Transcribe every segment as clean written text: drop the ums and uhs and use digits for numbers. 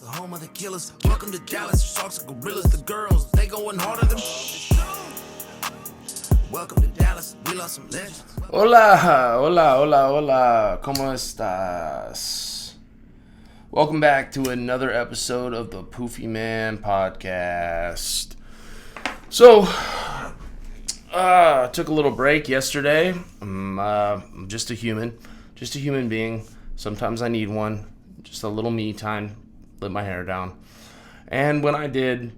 home of the killers. Welcome to Dallas, sharks and gorillas. The girls, they going harder than welcome to Dallas, we lost some legends. Hola, ¿cómo estás? Welcome back to another episode of the Poofy Man Podcast. So, took a little break yesterday. I'm just a human being. Sometimes I need one. Just a little me time. Let my hair down. And when I did,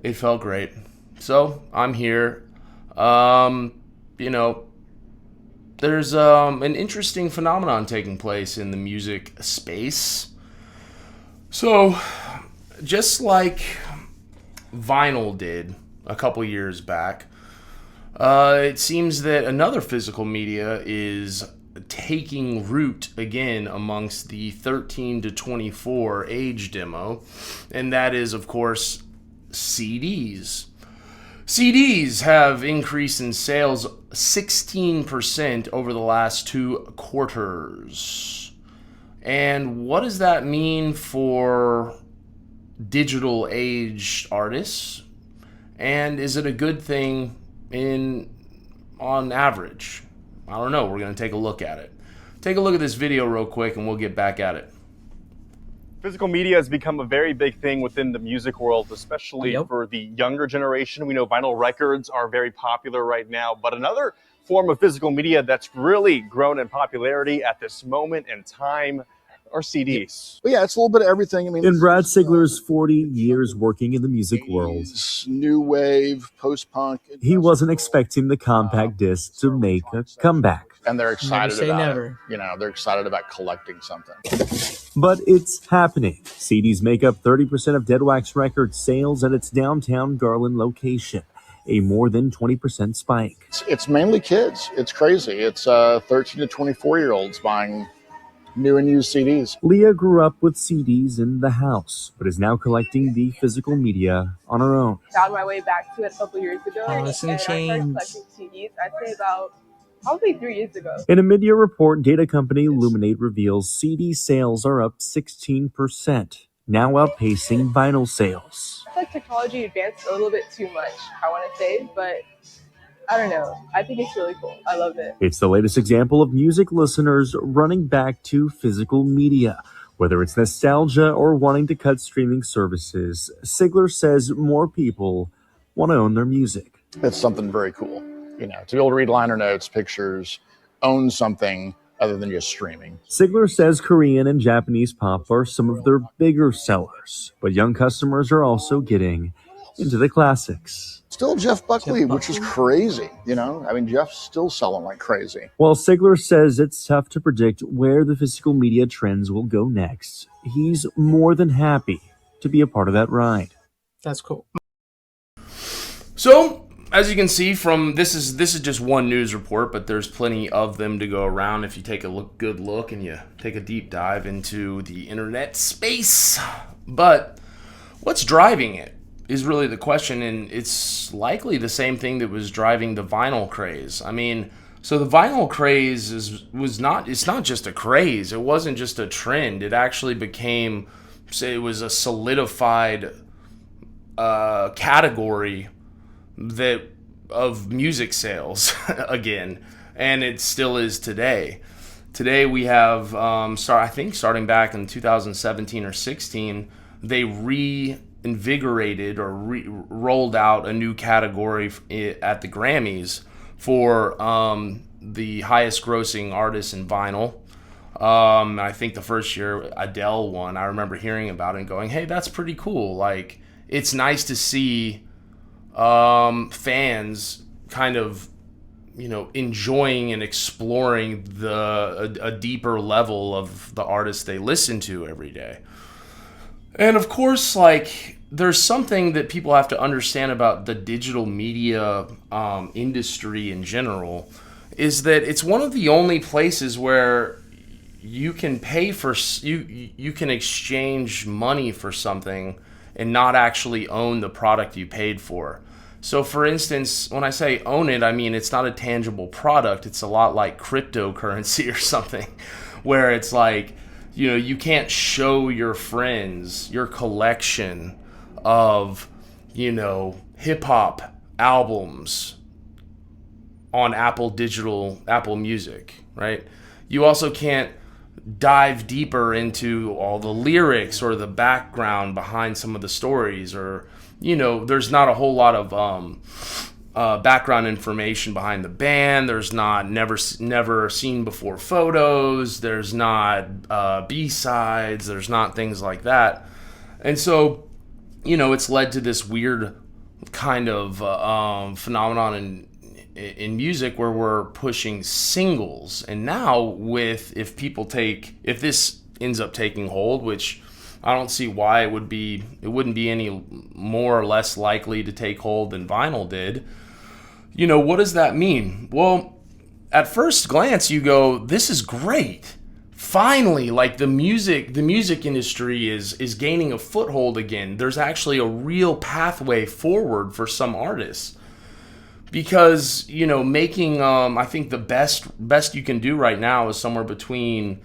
it felt great. So, I'm here. There's an interesting phenomenon taking place in the music space. So, just like vinyl did a couple years back, it seems that another physical media is taking root again amongst the 13 to 24 age demo, and that is, of course, CDs. CDs have increased in sales 16% over the last 2 quarters. And what does that mean for digital age artists? And is it a good thing on average? I don't know. We're going to take a look at it. Take a look at this video real quick and we'll get back at it. Physical media has become a very big thing within the music world, especially for the younger generation. We know vinyl records are very popular right now, but another form of physical media that's really grown in popularity at this moment in time are CDs. Well, yeah, it's a little bit of everything. I mean, in Brad Sigler's 40 years working in the music world, new wave, post-punk. He wasn't expecting the compact disc to make a comeback. And they're excited about it. They're excited about collecting something. But it's happening. CDs make up 30% of Dead Wax Records sales at its downtown Garland location, a more than 20% spike. It's mainly kids. It's crazy. It's 13 to 24-year-olds buying new and used CDs. Leah grew up with CDs in the house, but is now collecting the physical media on her own. Found my way back to it a couple years ago. And I started collecting CDs, I'd say about probably 3 years ago. In a mid-year report, data company Illuminate reveals CD sales are up 16%, now outpacing vinyl sales. I feel like technology advanced a little bit too much, I want to say, but I don't know. I think it's really cool. I love it. It's the latest example of music listeners running back to physical media. Whether it's nostalgia or wanting to cut streaming services, Sigler says more people want to own their music. It's something very cool. To be able to read liner notes, pictures, own something other than just streaming. Sigler says Korean and Japanese pop are some of their bigger sellers, but young customers are also getting into the classics. Still Jeff Buckley, which is crazy. Jeff's still selling like crazy. While Sigler says it's tough to predict where the physical media trends will go next, he's more than happy to be a part of that ride. That's cool. So, as you can see from this is just one news report, but there's plenty of them to go around if you take a good look and you take a deep dive into the internet space. But what's driving it is really the question, and it's likely the same thing that was driving the vinyl craze. So the vinyl craze it's not just a craze. It wasn't just a trend. It actually became, it was a solidified category of music sales again, and it still is today. Today we have, starting back in 2017 or 16, they reinvigorated or rolled out a new category at the Grammys for the highest grossing artists in vinyl. I think the first year Adele won. I remember hearing about it and going, hey, that's pretty cool. Like, it's nice to see fans kind of, enjoying and exploring a deeper level of the artists they listen to every day. And of course, there's something that people have to understand about the digital media industry in general, is that it's one of the only places where you can pay for, you can exchange money for something and not actually own the product you paid for. So for instance, when I say own it, I mean it's not a tangible product. It's a lot like cryptocurrency or something, where it's like you can't show your friends your collection of, hip hop albums on Apple Music, right? You also can't dive deeper into all the lyrics or the background behind some of the stories, or there's not a whole lot of background information behind the band. There's not never seen before photos. There's not B-sides. There's not things like that. And so, it's led to this weird kind of phenomenon in music where we're pushing singles. And now if this ends up taking hold, which I don't see why it wouldn't be any more or less likely to take hold than vinyl did. What does that mean? Well, at first glance you go, this is great. Finally, like the music industry is gaining a foothold again. There's actually a real pathway forward for some artists. Because, making, I think the best you can do right now is somewhere between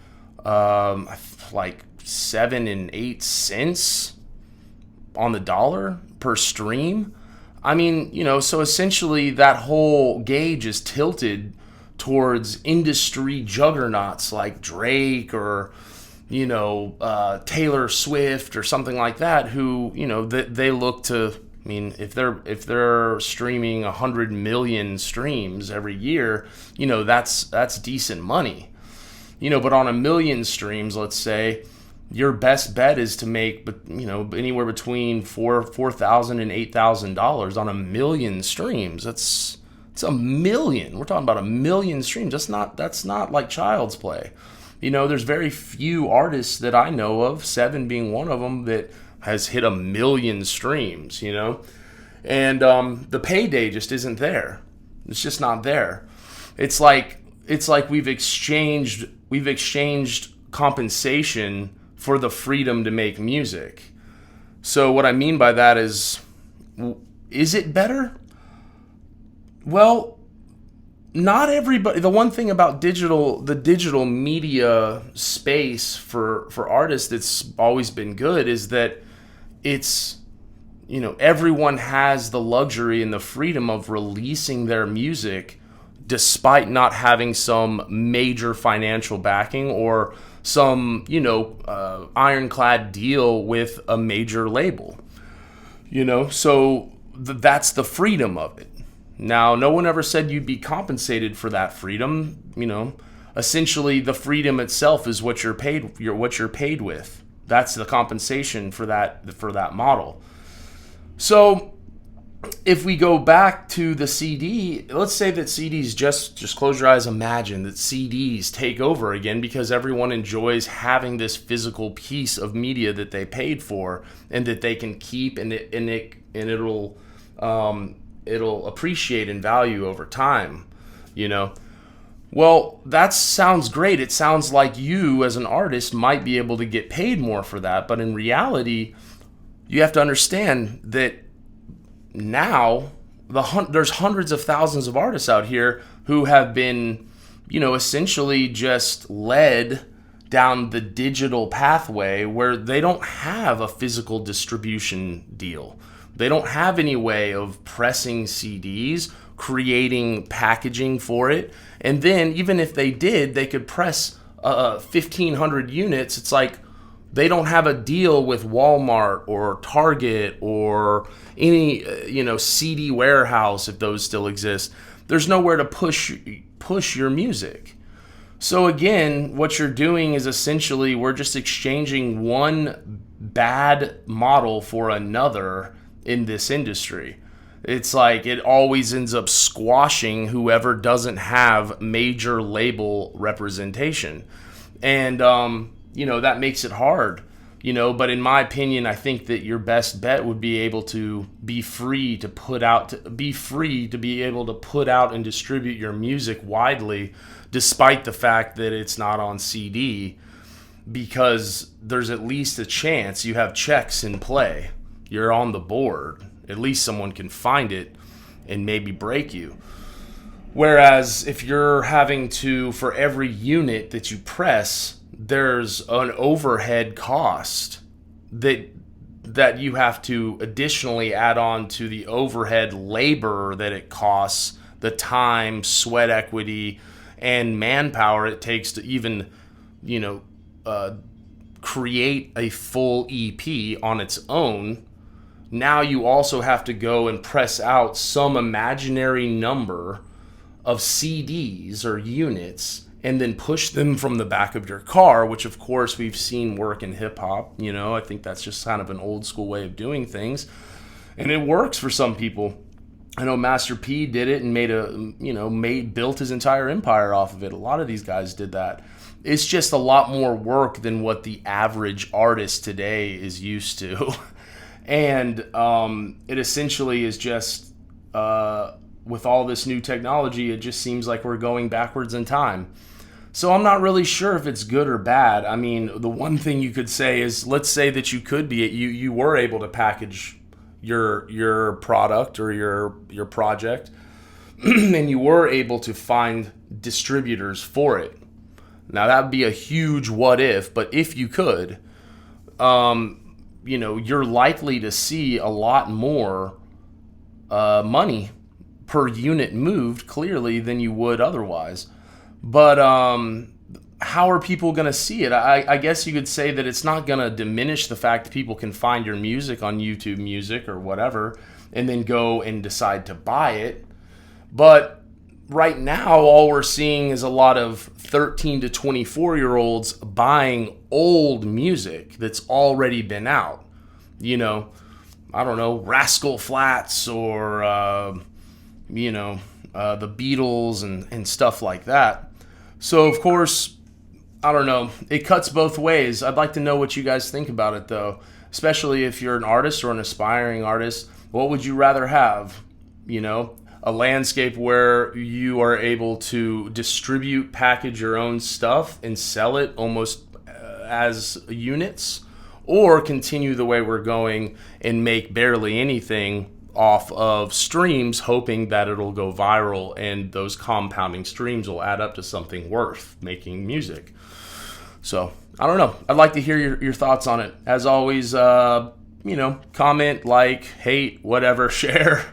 like 7 and 8 cents on the dollar per stream. I mean, so essentially that whole gauge is tilted towards industry juggernauts like Drake or, Taylor Swift or something like that, who, they look to. I mean, if they're streaming 100 million streams every year, that's decent money. But on 1 million streams, let's say, your best bet is to make, anywhere between $4,000 and $8,000 on 1 million streams. It's $1 million. We're talking about 1 million streams. That's not like child's play. There's very few artists that I know of, Seven being one of them, that has hit 1 million streams, and the payday just isn't there. It's just not there. It's like we've exchanged compensation for the freedom to make music. So what I mean by that is it better? Well, not everybody. The one thing about the digital media space for artists that's always been good is that it's, everyone has the luxury and the freedom of releasing their music despite not having some major financial backing or some, ironclad deal with a major label. So that's the freedom of it. Now, no one ever said you'd be compensated for that freedom. Essentially the freedom itself is what you're paid with. That's the compensation for that model. So if we go back to the CD, let's say that CDs, just close your eyes, imagine that CDs take over again because everyone enjoys having this physical piece of media that they paid for and that they can keep, and it'll appreciate in value over time, Well, that sounds great. It sounds like you as an artist might be able to get paid more for that. But in reality, you have to understand that now there's hundreds of thousands of artists out here who have been, essentially just led down the digital pathway where they don't have a physical distribution deal. They don't have any way of pressing CDs, creating packaging for it. And then even if they did, they could press 1,500 units. It's like they don't have a deal with Walmart or Target or any CD warehouse, if those still exist. There's nowhere to push your music. So again, what you're doing is essentially we're just exchanging one bad model for another in this industry. It's like it always ends up squashing whoever doesn't have major label representation. And, that makes it hard, but in my opinion, I think that your best bet would be able to be free to be able to put out and distribute your music widely, despite the fact that it's not on CD, because there's at least a chance you have checks in play. You're on the board. At least someone can find it and maybe break you. Whereas if you're having to, for every unit that you press, there's an overhead cost that you have to additionally add on to the overhead labor that it costs, the time, sweat equity, and manpower it takes to even, create a full EP on its own. Now you also have to go and press out some imaginary number of CDs or units and then push them from the back of your car, which of course we've seen work in hip hop. I think that's just kind of an old school way of doing things. And it works for some people. I know Master P did it and built his entire empire off of it. A lot of these guys did that. It's just a lot more work than what the average artist today is used to. And it essentially is just, with all this new technology, it just seems like we're going backwards in time. So I'm not really sure if it's good or bad. I mean, the one thing you could say is, let's say that you were able to package your product or your project, and you were able to find distributors for it. Now that would be a huge what if, but if you could, you're likely to see a lot more money per unit moved, clearly, than you would otherwise. But how are people going to see it? I guess you could say that it's not going to diminish the fact that people can find your music on YouTube Music or whatever and then go and decide to buy it. But right now, all we're seeing is a lot of 13 to 24-year-olds buying old music that's already been out. I don't know, Rascal Flatts or, the Beatles and stuff like that. So, of course, I don't know. It cuts both ways. I'd like to know what you guys think about it, though, especially if you're an artist or an aspiring artist. What would you rather have? A landscape where you are able to distribute, package your own stuff and sell it almost as units, or continue the way we're going and make barely anything off of streams, hoping that it'll go viral and those compounding streams will add up to something worth making music. So, I don't know. I'd like to hear your thoughts on it. As always, comment, like, hate, whatever, share.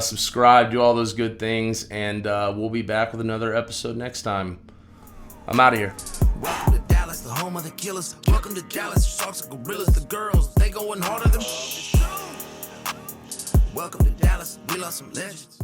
Subscribe, do all those good things, and we'll be back with another episode next time. I'm out of here. Welcome to Dallas, the home of the killers. Welcome to Dallas, sharks and gorillas. The girls, they going harder than. Welcome to Dallas, we lost some legends.